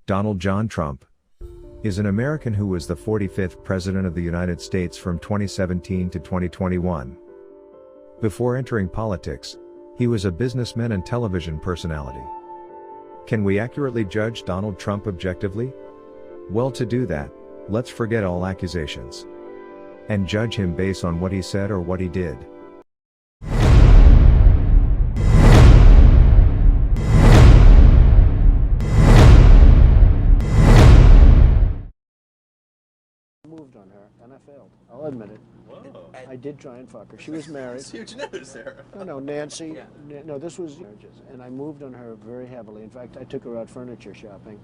Donald John Trump is an American who was the 45th President of the United States from 2017 to 2021. Before entering politics, he was a businessman and television personality. Can we accurately judge Donald Trump objectively? Well, to do that, let's forget all accusations and judge him based on what he said or what he did. Moved on her, and I failed. I'll admit it. Whoa. I did try and fuck her. She was married. That's huge news there. No, Nancy. Yeah. No, this was marriages, and I moved on her very heavily. In fact, I took her out furniture shopping.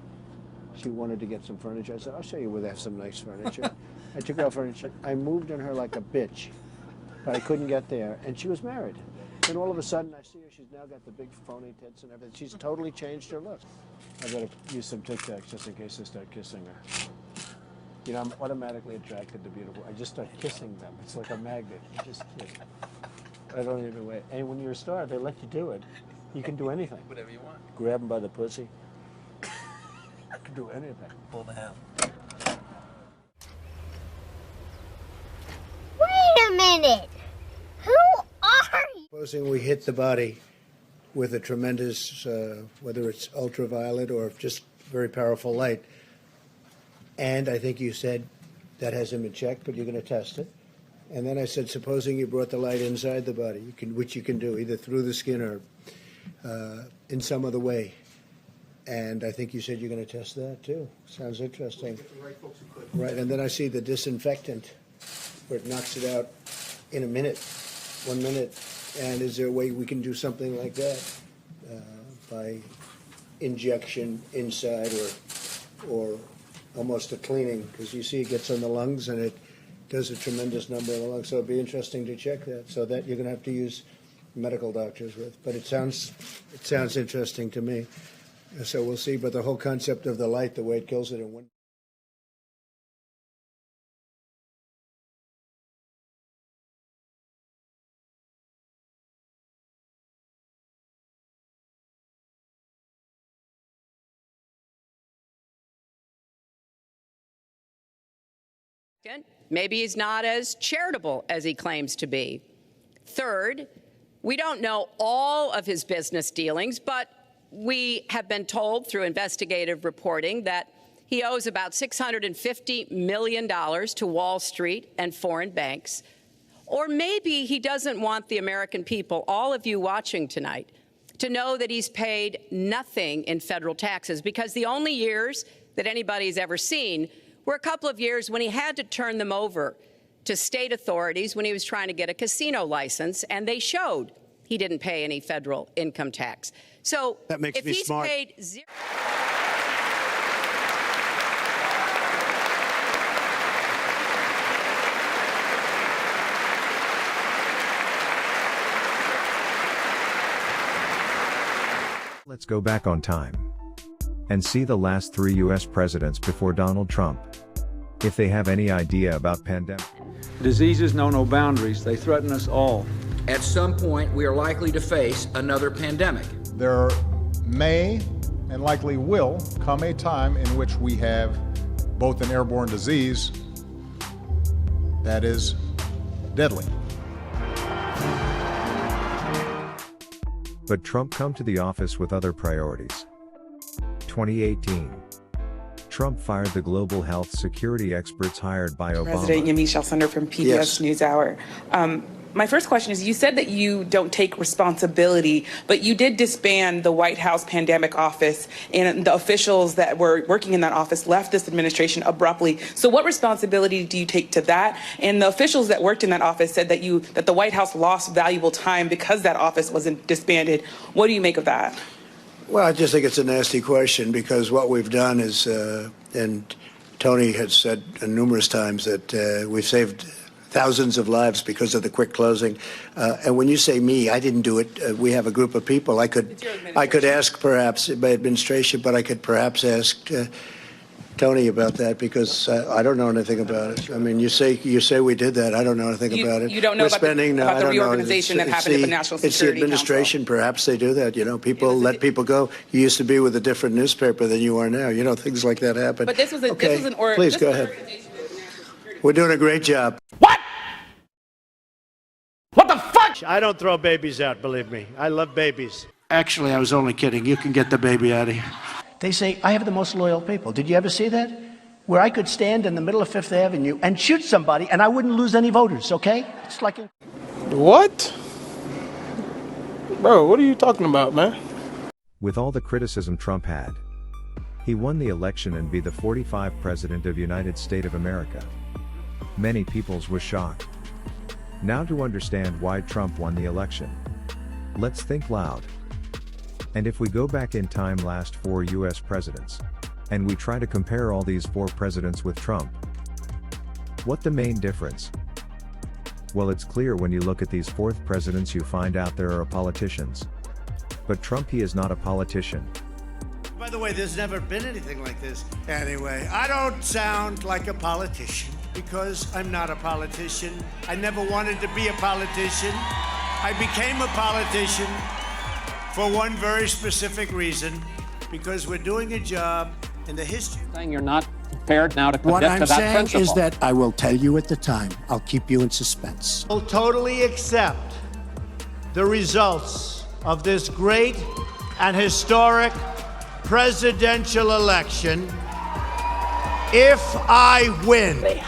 She wanted to get some furniture. I said, "I'll show you where they have some nice furniture." I took her out furniture. I moved on her like a bitch, but I couldn't get there, and she was married. Then all of a sudden, I see her. She's now got the big phony tits and everything. She's totally changed her look. I better use some Tic Tacs just in case I start kissing her. You know, I'm automatically attracted to beautiful. I just start kissing them. It's like a magnet. You just kiss. I don't even wait. And when you're a star, they let you do it. You can do anything. Whatever you want. Grab them by the pussy. I can do anything. Pull the ham. Wait a minute. Who are you? Supposing we hit the body with a tremendous, whether it's ultraviolet or just very powerful light, and I think you said that hasn't been checked, but you're going to test it. And then I said, supposing you brought the light inside the body, which you can do either through the skin or in some other way. And I think you said you're going to test that too. Sounds interesting. Right, and then I see the disinfectant where it knocks it out in a minute, 1 minute. And is there a way we can do something like that by injection inside or almost a cleaning, because you see it gets on the lungs and it does a tremendous number in the lungs. So it'd be interesting to check that. So that you're going to have to use medical doctors with. But it sounds interesting to me. So we'll see. But the whole concept of the light, the way it kills it in one. Maybe he's not as charitable as he claims to be. Third, we don't know all of his business dealings, but we have been told through investigative reporting that he owes about $650 million to Wall Street and foreign banks. Or maybe he doesn't want the American people, all of you watching tonight, to know that he's paid nothing in federal taxes, because the only years that anybody's ever seen were a couple of years when he had to turn them over to state authorities when he was trying to get a casino license, and they showed he didn't pay any federal income tax. So that makes if me he's smart. paid zero. Let's go back on time and see the last 3 U.S. presidents before Donald Trump, if they have any idea about pandemic. Diseases know no boundaries. They threaten us all. At some point, we are likely to face another pandemic. There may and likely will come a time in which we have both an airborne disease that is deadly. But Trump come to the office with other priorities. 2018. Trump fired the global health security experts hired by Obama. President Yamiche Alcindor from PBS Yes. NewsHour. My first question is, you said that you don't take responsibility, but you did disband the White House pandemic office, and the officials that were working in that office left this administration abruptly. So what responsibility do you take to that? And the officials that worked in that office said that the White House lost valuable time because that office wasn't disbanded. What do you make of that? Well, I just think it's a nasty question, because what we've done is, and Tony has said numerous times that we've saved thousands of lives because of the quick closing. And when you say me, I didn't do it. We have a group of people. I could ask perhaps my administration, but I could perhaps ask Tony about that because I don't know anything about it. I mean, you say we did that. I don't know anything about it. You don't know about the reorganization that happened at the National Security It's the administration. Council. Perhaps they do that. You know, people let people go. You used to be with a different newspaper than you are now. You know, things like that happen. But this was Please go ahead. We're doing a great job. What? What the fuck? I don't throw babies out, believe me. I love babies. Actually, I was only kidding. You can get the baby out of here. They say, I have the most loyal people. Did you ever see that? Where I could stand in the middle of Fifth Avenue and shoot somebody and I wouldn't lose any voters, okay? It's like What? Bro, what are you talking about, man? With all the criticism Trump had, he won the election and be the 45th President of United States of America. Many peoples was shocked. Now to understand why Trump won the election, let's think loud. And if we go back in time last 4 US presidents, and we try to compare all these 4 presidents with Trump, what the main difference? Well, it's clear when you look at these 4th presidents you find out there are politicians. But Trump, he is not a politician. By the way, there's never been anything like this. Anyway, I don't sound like a politician because I'm not a politician. I never wanted to be a politician. I became a politician for one very specific reason, because we're doing a job in the history. Saying you're not prepared now to commit What I'm to that saying principle. is that I will tell you at the time. I'll keep you in suspense. Will totally accept the results of this great and historic presidential election if I win. We'll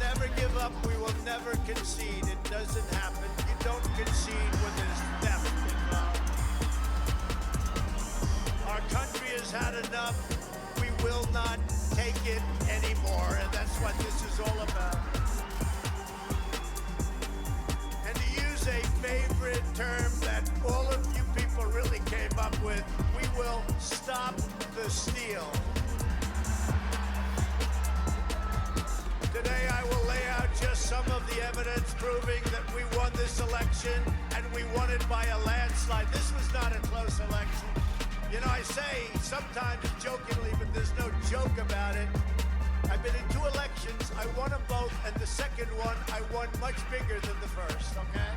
never give up. We will never concede. It doesn't happen. You don't concede when there's theft involved. Our country has had enough. We will not take it anymore, and that's what this is all about. And to use a favorite term that all of you people really came up with, we will stop the steal. Today I will lay out just some of the evidence proving that we won this election, and we won it by a landslide. This was not a close election. You know, I say sometimes jokingly, but there's no joke about it. I've been in 2 elections. I won them both, and the second one I won much bigger than the first, okay?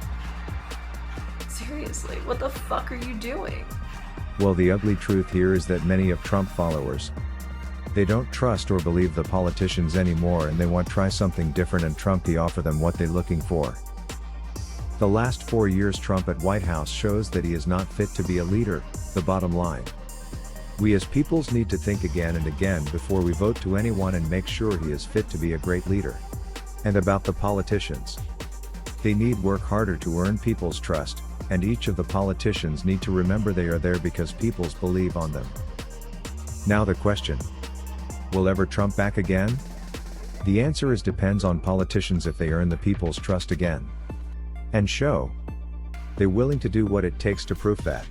Seriously, what the fuck are you doing? Well, the ugly truth here is that many of Trump followers, they don't trust or believe the politicians anymore, and they want to try something different, and Trump to offer them what they're looking for. The last 4 years Trump at White House shows that he is not fit to be a leader. The bottom line, we as peoples need to think again and again before we vote to anyone and make sure he is fit to be a great leader. And about the politicians, they need work harder to earn people's trust, and each of the politicians need to remember they are there because peoples believe on them. Now the question, will ever Trump back again? The answer is depends on politicians if they earn the people's trust again. And show they're willing to do what it takes to prove that.